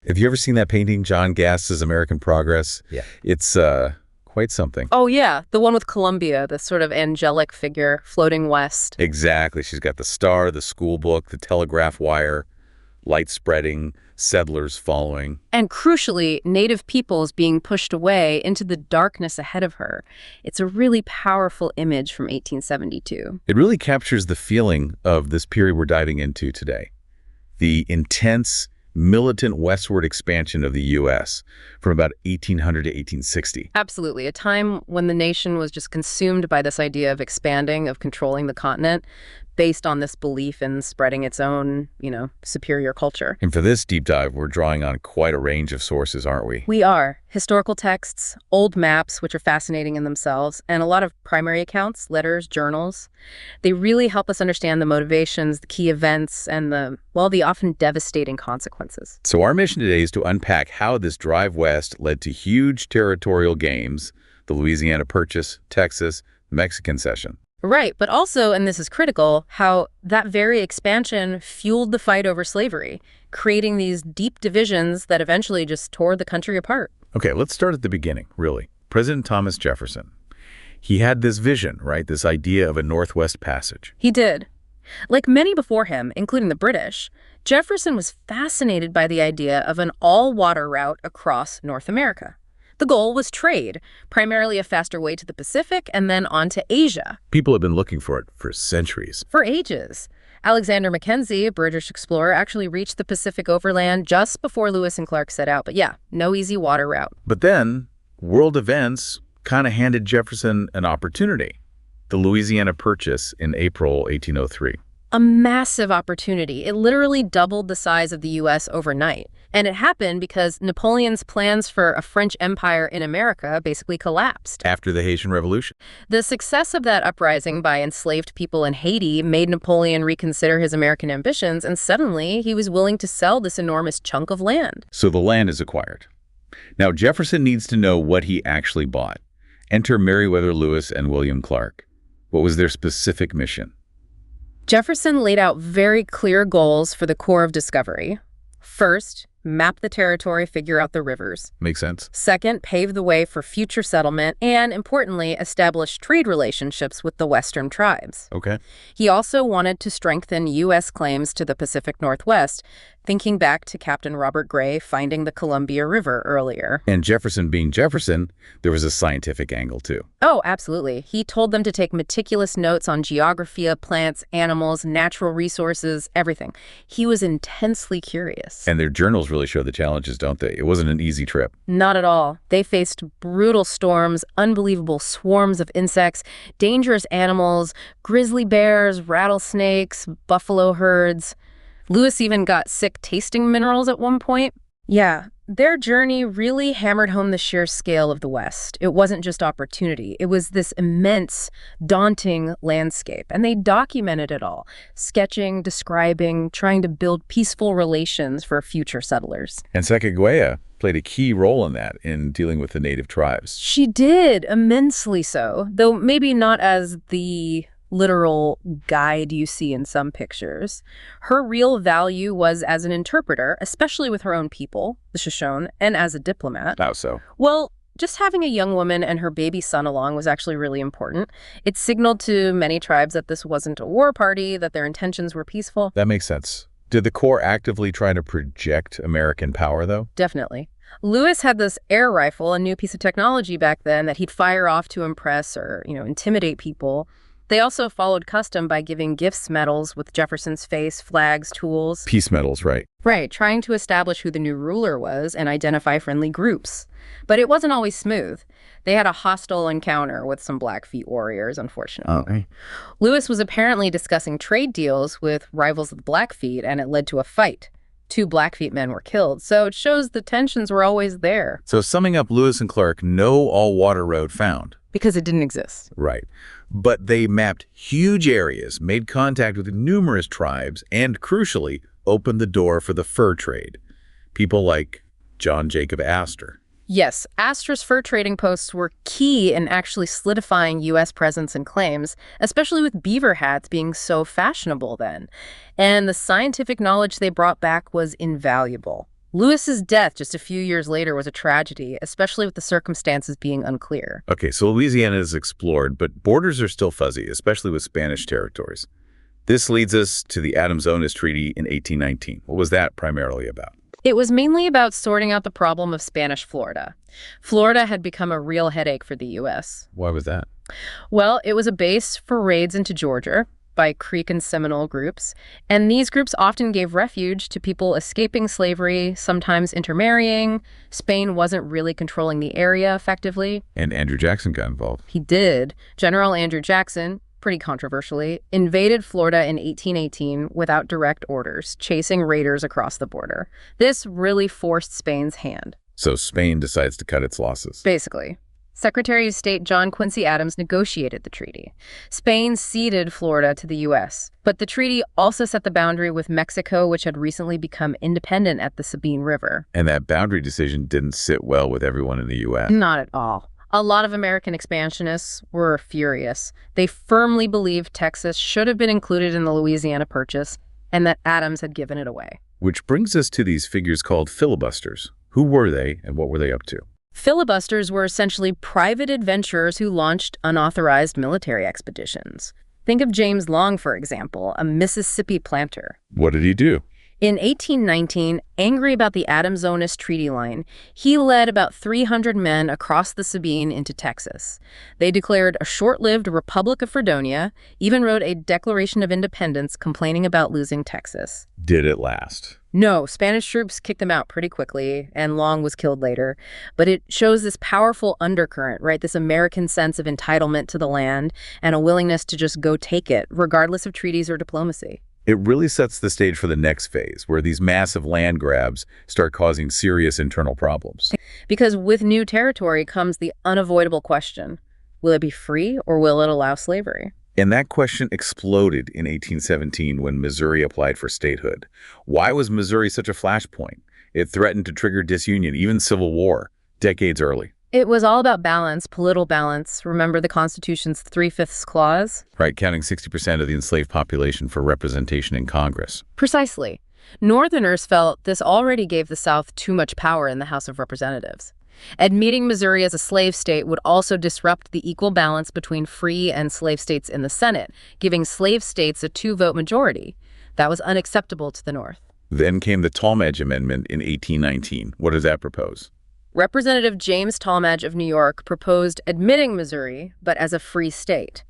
Have you ever seen that painting, John Gass's American Progress? Yeah. It's quite something. Oh, yeah. The one with Columbia, the sort of angelic figure floating west. Exactly. She's got the star, the school book, the telegraph wire, light spreading, settlers following. And crucially, native peoples being pushed away into the darkness ahead of her. It's a really powerful image from 1872. It really captures the feeling of this period we're diving into today. The intense, militant westward expansion of the U.S. from about 1800 to 1860. Absolutely. A time when the nation was just consumed by this idea of expanding, of controlling the continent, based on this belief in spreading its own, superior culture. And for this deep dive, we're drawing on quite a range of sources, aren't we? We are. Historical texts, old maps, which are fascinating in themselves, and a lot of primary accounts, letters, journals. They really help us understand the motivations, the key events, and the often devastating consequences. So our mission today is to unpack how this drive west led to huge territorial gains, the Louisiana Purchase, Texas, the Mexican Cession. Right, but also, and this is critical, how that very expansion fueled the fight over slavery, creating these deep divisions that eventually just tore the country apart. Okay, let's start at the beginning, really. President Thomas Jefferson. He had this vision, right? This idea of a Northwest Passage. He did. Like many before him, including the British, Jefferson was fascinated by the idea of an all-water route across North America. The goal was trade, primarily a faster way to the Pacific and then on to Asia. People have been looking for it for centuries. For ages. Alexander Mackenzie, a British explorer, actually reached the Pacific overland just before Lewis and Clark set out. But yeah, no easy water route. But then, world events kind of handed Jefferson an opportunity. The Louisiana Purchase in April 1803. A massive opportunity. It literally doubled the size of the U.S. overnight. And it happened because Napoleon's plans for a French empire in America basically collapsed. After the Haitian Revolution. The success of that uprising by enslaved people in Haiti made Napoleon reconsider his American ambitions, and suddenly he was willing to sell this enormous chunk of land. So the land is acquired. Now Jefferson needs to know what he actually bought. Enter Meriwether Lewis and William Clark. What was their specific mission? Jefferson laid out very clear goals for the Corps of Discovery. First, map the territory, figure out the rivers. Makes sense. Second, pave the way for future settlement, and importantly, establish trade relationships with the Western tribes. Okay. He also wanted to strengthen U.S. claims to the Pacific Northwest, thinking back to Captain Robert Gray finding the Columbia River earlier. And Jefferson being Jefferson, there was a scientific angle too. Oh, absolutely. He told them to take meticulous notes on geography of plants, animals, natural resources, everything. He was intensely curious. And their journals really show the challenges, don't they? It wasn't an easy trip. Not at all. They faced brutal storms, unbelievable swarms of insects, dangerous animals, grizzly bears, rattlesnakes, buffalo herds. Lewis even got sick tasting minerals at one point. Yeah, their journey really hammered home the sheer scale of the West. It wasn't just opportunity. It was this immense, daunting landscape. And they documented it all, sketching, describing, trying to build peaceful relations for future settlers. And Sacagawea played a key role in that, in dealing with the native tribes. She did, immensely so, though maybe not as the literal guide you see in some pictures. Her real value was as an interpreter, especially with her own people, the Shoshone, and as a diplomat. How so? Well, just having a young woman and her baby son along was actually really important. It signaled to many tribes that this wasn't a war party, that their intentions were peaceful. That makes sense. Did the Corps actively try to project American power, though? Definitely. Lewis had this air rifle, a new piece of technology back then, that he'd fire off to impress or, intimidate people. They also followed custom by giving gifts medals with Jefferson's face, flags, tools. Peace medals, right. Right, trying to establish who the new ruler was and identify friendly groups. But it wasn't always smooth. They had a hostile encounter with some Blackfeet warriors, unfortunately. Okay. Lewis was apparently discussing trade deals with rivals of the Blackfeet, and it led to a fight. 2 Blackfeet men were killed, so it shows the tensions were always there. So summing up, Lewis and Clark, no all-water road found. Because it didn't exist. Right. But they mapped huge areas, made contact with numerous tribes, and crucially, opened the door for the fur trade. People like John Jacob Astor. Yes, Astor's fur trading posts were key in actually solidifying U.S. presence and claims, especially with beaver hats being so fashionable then. And the scientific knowledge they brought back was invaluable. Lewis's death just a few years later was a tragedy, especially with the circumstances being unclear. Okay, so Louisiana is explored, but borders are still fuzzy, especially with Spanish territories. This leads us to the Adams-Onis Treaty in 1819. What was that primarily about? It was mainly about sorting out the problem of Spanish Florida. Florida had become a real headache for the U.S. Why was that? Well, it was a base for raids into Georgia by Creek and Seminole groups, and these groups often gave refuge to people escaping slavery, sometimes intermarrying. Spain wasn't really controlling the area effectively. And Andrew Jackson got involved. He did. General Andrew Jackson, pretty controversially, invaded Florida in 1818 without direct orders, chasing raiders across the border. This really forced Spain's hand. So Spain decides to cut its losses. Basically. Secretary of State John Quincy Adams negotiated the treaty. Spain ceded Florida to the U.S., but the treaty also set the boundary with Mexico, which had recently become independent at the Sabine River. And that boundary decision didn't sit well with everyone in the U.S. Not at all. A lot of American expansionists were furious. They firmly believed Texas should have been included in the Louisiana Purchase and that Adams had given it away. Which brings us to these figures called filibusters. Who were they and what were they up to? Filibusters were essentially private adventurers who launched unauthorized military expeditions. Think of James Long, for example, a Mississippi planter. What did he do? In 1819, angry about the Adams-Onis Treaty Line, he led about 300 men across the Sabine into Texas. They declared a short-lived Republic of Fredonia, even wrote a Declaration of Independence complaining about losing Texas. Did it last? No, Spanish troops kicked them out pretty quickly, and Long was killed later. But it shows this powerful undercurrent, right? This American sense of entitlement to the land and a willingness to just go take it, regardless of treaties or diplomacy. It really sets the stage for the next phase, where these massive land grabs start causing serious internal problems. Because with new territory comes the unavoidable question, will it be free or will it allow slavery? And that question exploded in 1817 when Missouri applied for statehood. Why was Missouri such a flashpoint? It threatened to trigger disunion, even civil war, decades early. It was all about balance, political balance. Remember the Constitution's 3/5 clause? Right, counting 60% of the enslaved population for representation in Congress. Precisely. Northerners felt this already gave the South too much power in the House of Representatives. Admitting Missouri as a slave state would also disrupt the equal balance between free and slave states in the Senate, giving slave states a 2-vote majority. That was unacceptable to the North. Then came the Tallmadge Amendment in 1819. What does that propose? Representative James Tallmadge of New York proposed admitting Missouri, but as a free state.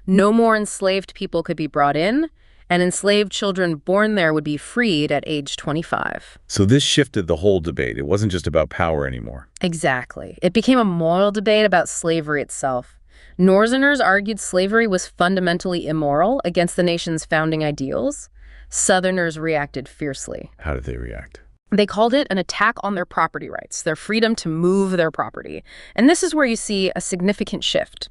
No more enslaved people could be brought in, and enslaved children born there would be freed at age 25. So this shifted the whole debate. It wasn't just about power anymore. Exactly. It became a moral debate about slavery itself. Northerners argued slavery was fundamentally immoral against the nation's founding ideals. Southerners reacted fiercely. How did they react? They called it an attack on their property rights, their freedom to move their property. And this is where you see a significant shift.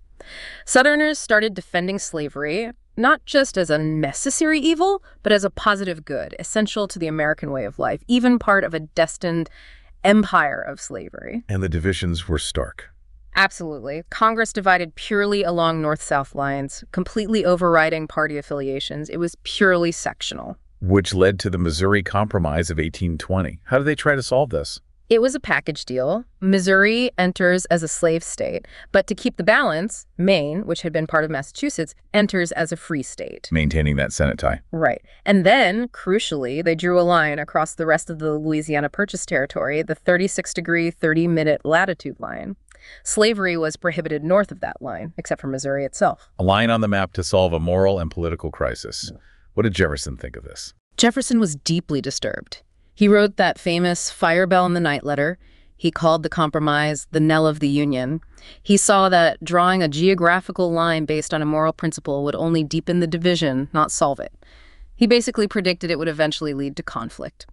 Southerners started defending slavery, not just as a necessary evil, but as a positive good, essential to the American way of life, even part of a destined empire of slavery. And the divisions were stark. Absolutely. Congress divided purely along North-South lines, completely overriding party affiliations. It was purely sectional. Which led to the Missouri Compromise of 1820. How did they try to solve this? It was a package deal. Missouri enters as a slave state, but to keep the balance, Maine, which had been part of Massachusetts, enters as a free state. Maintaining that Senate tie. Right. And then, crucially, they drew a line across the rest of the Louisiana Purchase territory, the 36-degree, 30-minute latitude line. Slavery was prohibited north of that line, except for Missouri itself. A line on the map to solve a moral and political crisis. What did Jefferson think of this? Jefferson was deeply disturbed. He wrote that famous Fire Bell in the Night letter. He called the compromise the knell of the Union. He saw that drawing a geographical line based on a moral principle would only deepen the division, not solve it. He basically predicted it would eventually lead to conflict.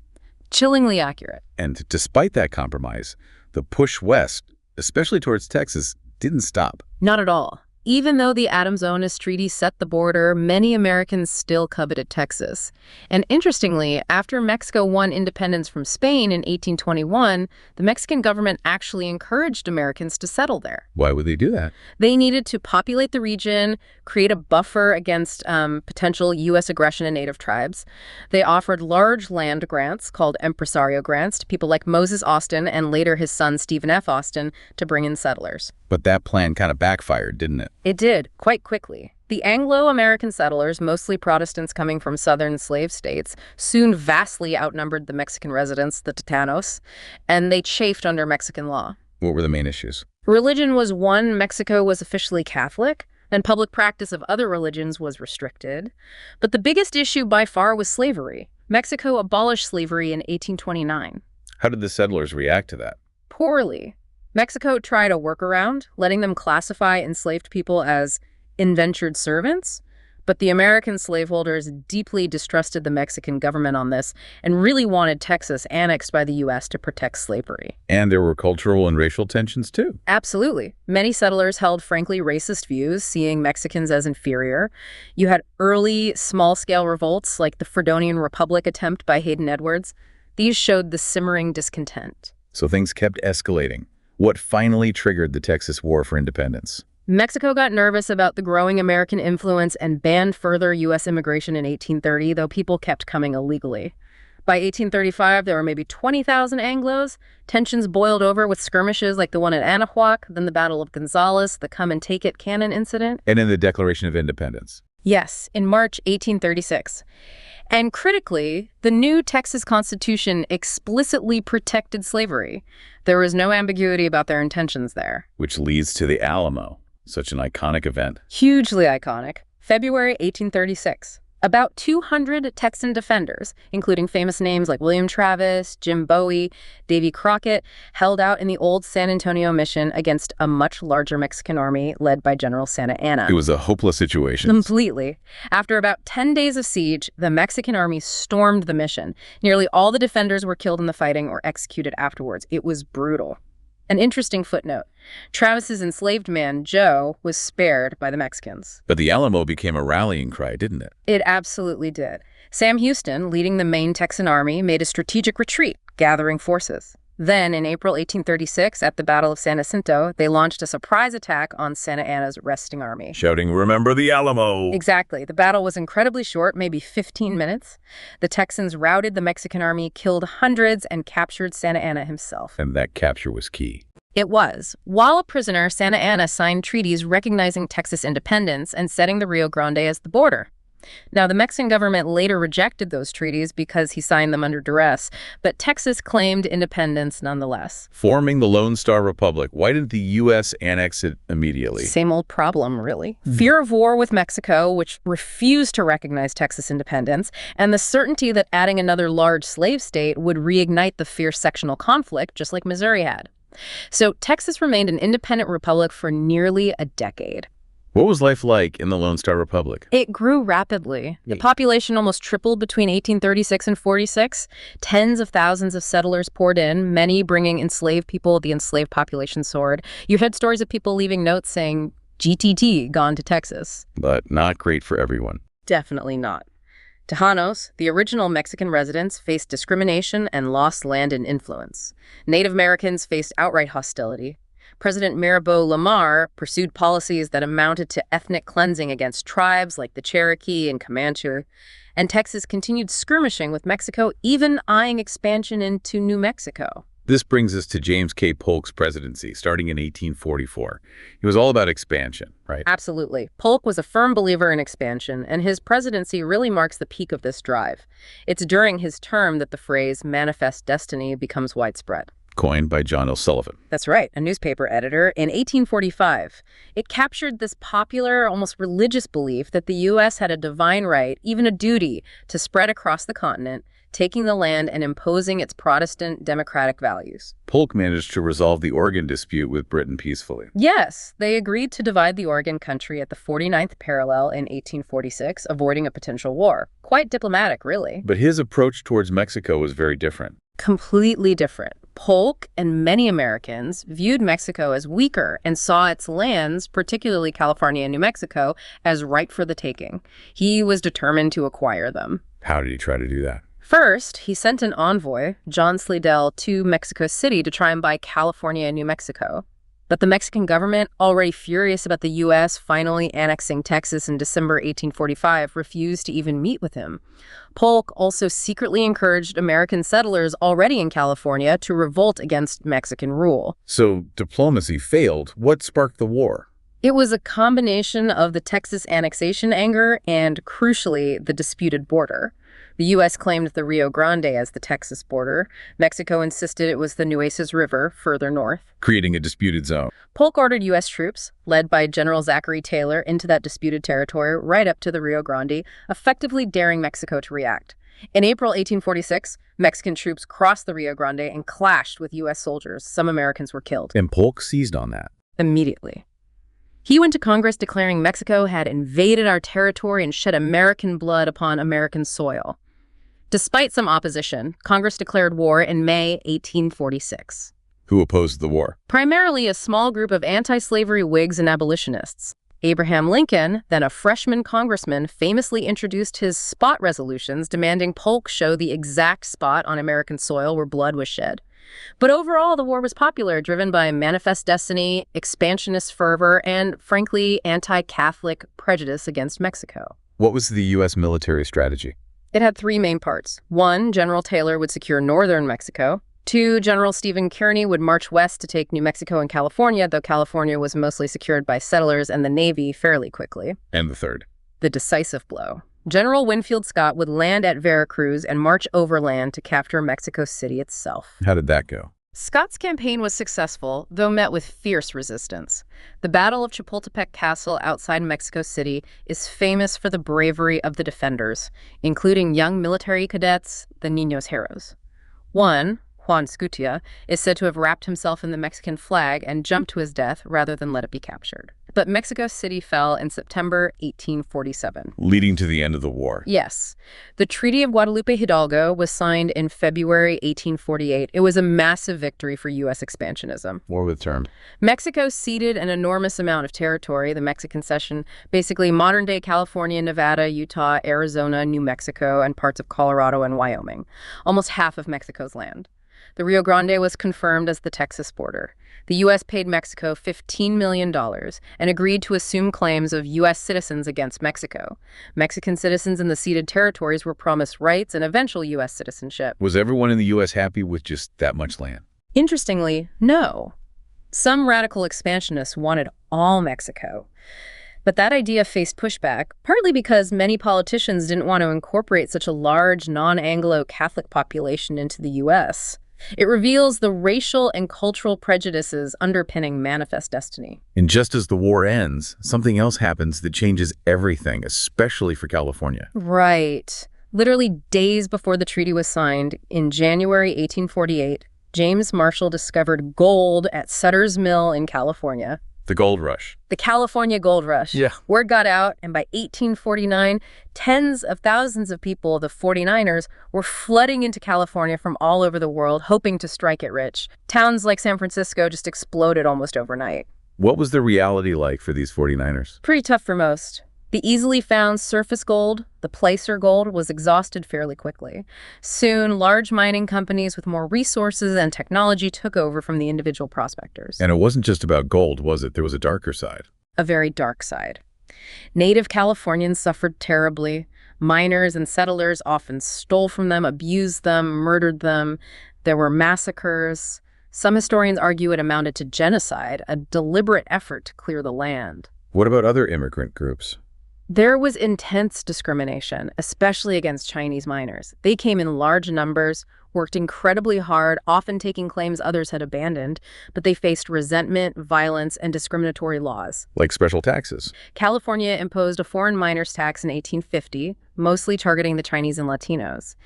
Chillingly accurate. And despite that compromise, the push west, especially towards Texas, didn't stop. Not at all. Even though the Adams-Onis Treaty set the border, many Americans still coveted Texas. And interestingly, after Mexico won independence from Spain in 1821, the Mexican government actually encouraged Americans to settle there. Why would they do that? They needed to populate the region, create a buffer against potential U.S. aggression in native tribes. They offered large land grants, called empresario grants, to people like Moses Austin and later his son Stephen F. Austin to bring in settlers. But that plan kind of backfired, didn't it? It did, quite quickly. The Anglo-American settlers, mostly Protestants coming from southern slave states, soon vastly outnumbered the Mexican residents, the Titanos, and they chafed under Mexican law. What were the main issues? Religion was one. Mexico was officially Catholic, and public practice of other religions was restricted. But the biggest issue by far was slavery. Mexico abolished slavery in 1829. How did the settlers react to that? Poorly. Mexico tried a workaround, letting them classify enslaved people as indentured servants, but the American slaveholders deeply distrusted the Mexican government on this and really wanted Texas annexed by the U.S. to protect slavery. And there were cultural and racial tensions, too. Absolutely. Many settlers held frankly racist views, seeing Mexicans as inferior. You had early small-scale revolts like the Fredonian Republic attempt by Hayden Edwards. These showed the simmering discontent. So things kept escalating. What finally triggered the Texas War for Independence? Mexico got nervous about the growing American influence and banned further U.S. immigration in 1830, though people kept coming illegally. By 1835, there were maybe 20,000 Anglos. Tensions boiled over with skirmishes like the one at Anahuac, then the Battle of Gonzales, the come-and-take-it cannon incident. And in the Declaration of Independence. Yes, in March 1836. And critically, the new Texas Constitution explicitly protected slavery. There was no ambiguity about their intentions there. Which leads to the Alamo, such an iconic event. Hugely iconic. February 1836. About 200 Texan defenders, including famous names like William Travis, Jim Bowie, Davy Crockett, held out in the old San Antonio mission against a much larger Mexican army led by General Santa Anna. It was a hopeless situation. Completely. After about 10 days of siege, the Mexican army stormed the mission. Nearly all the defenders were killed in the fighting or executed afterwards. It was brutal. An interesting footnote. Travis's enslaved man, Joe, was spared by the Mexicans. But the Alamo became a rallying cry, didn't it? It absolutely did. Sam Houston, leading the main Texan army, made a strategic retreat, gathering forces. Then, in April 1836, at the Battle of San Jacinto, they launched a surprise attack on Santa Anna's resting army. Shouting, "Remember the Alamo!" Exactly. The battle was incredibly short, maybe 15 minutes. The Texans routed the Mexican army, killed hundreds, and captured Santa Anna himself. And that capture was key. It was. While a prisoner, Santa Anna signed treaties recognizing Texas independence and setting the Rio Grande as the border. Now, the Mexican government later rejected those treaties because he signed them under duress, but Texas claimed independence nonetheless. Forming the Lone Star Republic, why didn't the U.S. annex it immediately? Same old problem, really. Fear of war with Mexico, which refused to recognize Texas independence, and the certainty that adding another large slave state would reignite the fierce sectional conflict, just like Missouri had. So Texas remained an independent republic for nearly a decade. What was life like in the Lone Star Republic? It grew rapidly. The population almost tripled between 1836 and 46. Tens of thousands of settlers poured in, many bringing enslaved people. The enslaved population soared. You heard stories of people leaving notes saying, GTT, gone to Texas. But not great for everyone. Definitely not. Tejanos, the original Mexican residents, faced discrimination and lost land and influence. Native Americans faced outright hostility. President Mirabeau Lamar pursued policies that amounted to ethnic cleansing against tribes like the Cherokee and Comanche, and Texas continued skirmishing with Mexico, even eyeing expansion into New Mexico. This brings us to James K. Polk's presidency, starting in 1844. It was all about expansion, right? Absolutely. Polk was a firm believer in expansion, and his presidency really marks the peak of this drive. It's during his term that the phrase manifest destiny becomes widespread. Coined by John L. Sullivan. That's right, a newspaper editor. In 1845, it captured this popular, almost religious belief that the U.S. had a divine right, even a duty, to spread across the continent, taking the land and imposing its Protestant democratic values. Polk managed to resolve the Oregon dispute with Britain peacefully. Yes, they agreed to divide the Oregon country at the 49th parallel in 1846, avoiding a potential war. Quite diplomatic, really. But his approach towards Mexico was very different. Completely different. Polk and many Americans viewed Mexico as weaker and saw its lands, particularly California and New Mexico, as ripe for the taking. He was determined to acquire them. How did he try to do that? First, he sent an envoy, John Slidell, to Mexico City to try and buy California and New Mexico. But the Mexican government, already furious about the U.S. finally annexing Texas in December 1845, refused to even meet with him. Polk also secretly encouraged American settlers already in California to revolt against Mexican rule. So diplomacy failed. What sparked the war? It was a combination of the Texas annexation anger and, crucially, the disputed border. The U.S. claimed the Rio Grande as the Texas border. Mexico insisted it was the Nueces River further north, Creating a disputed zone. Polk ordered U.S. troops, led by General Zachary Taylor, into that disputed territory right up to the Rio Grande, effectively daring Mexico to react. In April 1846, Mexican troops crossed the Rio Grande and clashed with U.S. soldiers. Some Americans were killed. And Polk seized on that. Immediately. He went to Congress declaring Mexico had invaded our territory and shed American blood upon American soil. Despite some opposition, Congress declared war in May 1846. Who opposed the war? Primarily a small group of anti-slavery Whigs and abolitionists. Abraham Lincoln, then a freshman congressman, famously introduced his spot resolutions demanding Polk show the exact spot on American soil where blood was shed. But overall, the war was popular, driven by manifest destiny, expansionist fervor, and, frankly, anti-Catholic prejudice against Mexico. What was the U.S. military strategy? It had three main parts. 1, General Taylor would secure northern Mexico. 2, General Stephen Kearny would march west to take New Mexico and California, though California was mostly secured by settlers and the Navy fairly quickly. And the third? The decisive blow. General Winfield Scott would land at Veracruz and march overland to capture Mexico City itself. How did that go? Scott's campaign was successful, though met with fierce resistance. The Battle of Chapultepec Castle outside Mexico City is famous for the bravery of the defenders, including young military cadets, the Niños Heroes. One, Juan Scutia, is said to have wrapped himself in the Mexican flag and jumped to his death rather than let it be captured. But Mexico City fell in September 1847. Leading to the end of the war. Yes. The Treaty of Guadalupe Hidalgo was signed in February 1848. It was a massive victory for U.S. expansionism. War with term. Mexico ceded an enormous amount of territory, the Mexican Cession, basically modern-day California, Nevada, Utah, Arizona, New Mexico, and parts of Colorado and Wyoming. Almost half of Mexico's land. The Rio Grande was confirmed as the Texas border. The U.S. paid Mexico $15 million and agreed to assume claims of U.S. citizens against Mexico. Mexican citizens in the ceded territories were promised rights and eventual U.S. citizenship. Was everyone in the U.S. happy with just that much land? Interestingly, no. Some radical expansionists wanted all Mexico. But that idea faced pushback, partly because many politicians didn't want to incorporate such a large non-Anglo Catholic population into the U.S. It reveals the racial and cultural prejudices underpinning manifest destiny. And just as the war ends, something else happens that changes everything, especially for California. Right. Literally days before the treaty was signed, in January 1848, James Marshall discovered gold at Sutter's Mill in California. The gold rush. The California gold rush. Yeah. Word got out, and by 1849, tens of thousands of people, the 49ers, were flooding into California from all over the world, hoping to strike it rich. Towns like San Francisco just exploded almost overnight. What was the reality like for these 49ers? Pretty tough for most. The easily found surface gold, the placer gold, was exhausted fairly quickly. Soon, large mining companies with more resources and technology took over from the individual prospectors. And it wasn't just about gold, was it? There was a darker side. A very dark side. Native Californians suffered terribly. Miners and settlers often stole from them, abused them, murdered them. There were massacres. Some historians argue it amounted to genocide, a deliberate effort to clear the land. What about other immigrant groups? There was intense discrimination, especially against Chinese miners. They came in large numbers, worked incredibly hard, often taking claims others had abandoned, but they faced resentment, violence, and discriminatory laws. Like special taxes. California imposed a foreign miners tax in 1850, mostly targeting the Chinese and Latinos.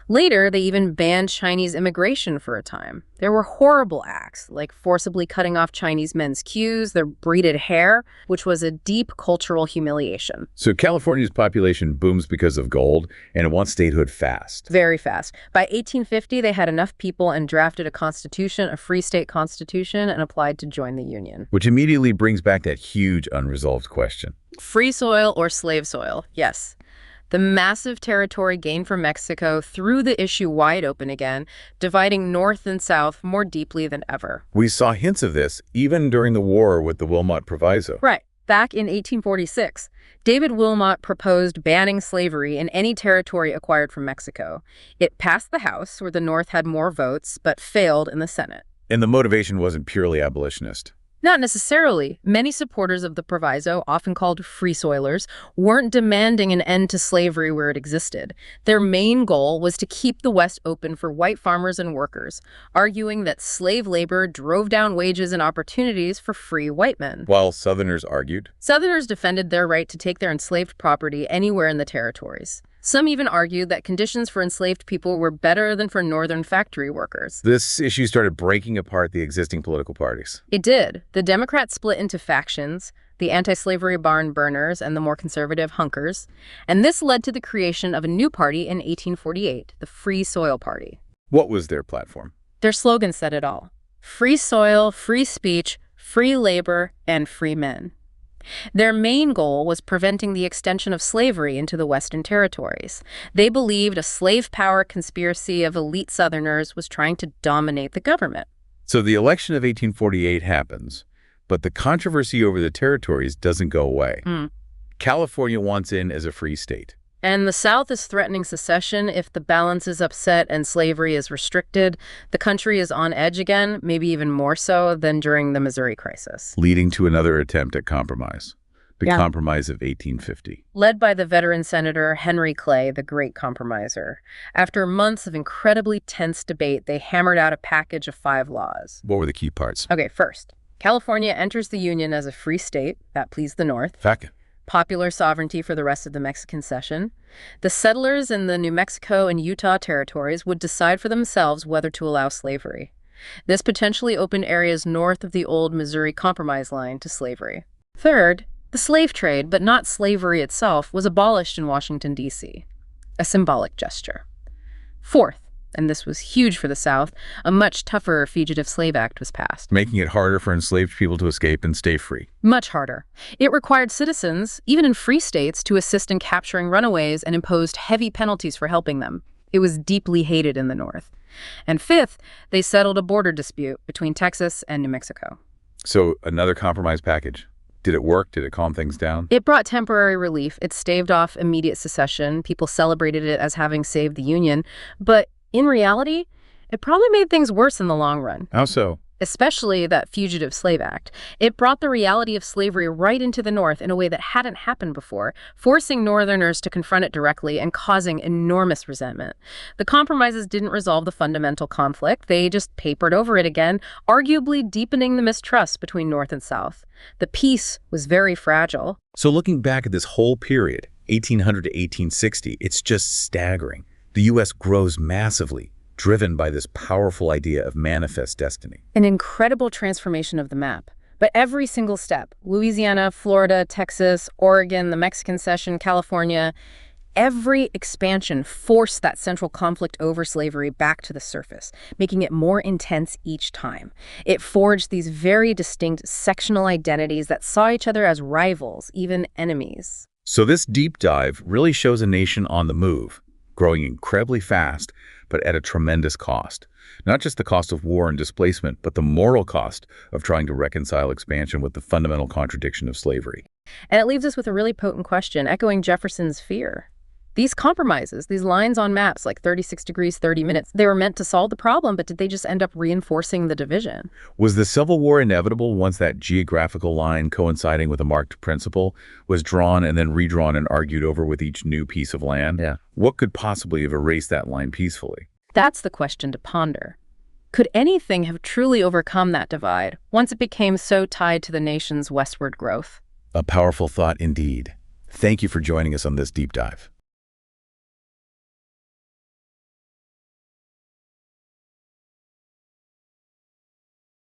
Later, they even banned Chinese immigration for a time. There were horrible acts, like forcibly cutting off Chinese men's queues, their braided hair, which was a deep cultural humiliation. So California's population booms because of gold, and it wants statehood fast. Very fast. By 1850, they had enough people and drafted a constitution, a free state constitution, and applied to join the Union. Which immediately brings back that huge unresolved question. Free soil or slave soil? Yes. The massive territory gained from Mexico threw the issue wide open again, dividing North and South more deeply than ever. We saw hints of this even during the war with the Wilmot Proviso. Right. Back in 1846, David Wilmot proposed banning slavery in any territory acquired from Mexico. It passed the House, where the North had more votes, but failed in the Senate. And the motivation wasn't purely abolitionist. Not necessarily. Many supporters of the proviso, often called free soilers, weren't demanding an end to slavery where it existed. Their main goal was to keep the West open for white farmers and workers, arguing that slave labor drove down wages and opportunities for free white men. While Southerners argued? Southerners defended their right to take their enslaved property anywhere in the territories. Some even argued that conditions for enslaved people were better than for Northern factory workers. This issue started breaking apart the existing political parties. It did. The Democrats split into factions, the anti-slavery barn burners and the more conservative hunkers, and this led to the creation of a new party in 1848, the Free Soil Party. What was their platform? Their slogan said it all. Free soil, free speech, free labor, and free men. Their main goal was preventing the extension of slavery into the Western territories. They believed a slave power conspiracy of elite Southerners was trying to dominate the government. So the election of 1848 happens, but the controversy over the territories doesn't go away. California wants in as a free state. And the South is threatening secession if the balance is upset and slavery is restricted. The country is on edge again, maybe even more so than during the Missouri crisis. Leading to another attempt at compromise. The Compromise of 1850. Led by the veteran Senator Henry Clay, the great compromiser. After months of incredibly tense debate, they hammered out a package of 5 laws. What were the key parts? Okay, first, California enters the Union as a free state. That pleased the North. Second. Popular sovereignty for the rest of the Mexican Cession. The settlers in the New Mexico and Utah territories would decide for themselves whether to allow slavery. This potentially opened areas north of the old Missouri Compromise line to slavery. Third, the slave trade, but not slavery itself, was abolished in Washington, D.C., a symbolic gesture. Fourth, and this was huge for the South, a much tougher Fugitive Slave Act was passed. Making it harder for enslaved people to escape and stay free. Much harder. It required citizens, even in free states, to assist in capturing runaways and imposed heavy penalties for helping them. It was deeply hated in the North. And fifth, they settled a border dispute between Texas and New Mexico. So another compromise package. Did it work? Did it calm things down? It brought temporary relief. It staved off immediate secession. People celebrated it as having saved the Union. But in reality, it probably made things worse in the long run. How so? Especially that Fugitive Slave Act. It brought the reality of slavery right into the North in a way that hadn't happened before, forcing Northerners to confront it directly and causing enormous resentment. The compromises didn't resolve the fundamental conflict. They just papered over it again, arguably deepening the mistrust between North and South. The peace was very fragile. So looking back at this whole period, 1800 to 1860, it's just staggering. The U.S. grows massively, driven by this powerful idea of manifest destiny. An incredible transformation of the map. But every single step, Louisiana, Florida, Texas, Oregon, the Mexican Cession, California, every expansion forced that central conflict over slavery back to the surface, making it more intense each time. It forged these very distinct sectional identities that saw each other as rivals, even enemies. So this deep dive really shows a nation on the move, growing incredibly fast, but at a tremendous cost. Not just the cost of war and displacement, but the moral cost of trying to reconcile expansion with the fundamental contradiction of slavery. And it leaves us with a really potent question, echoing Jefferson's fear. These compromises, these lines on maps like 36 degrees, 30 minutes, they were meant to solve the problem, but did they just end up reinforcing the division? Was the Civil War inevitable once that geographical line coinciding with a marked principle was drawn and then redrawn and argued over with each new piece of land? Yeah. What could possibly have erased that line peacefully? That's the question to ponder. Could anything have truly overcome that divide once it became so tied to the nation's westward growth? A powerful thought indeed. Thank you for joining us on this deep dive.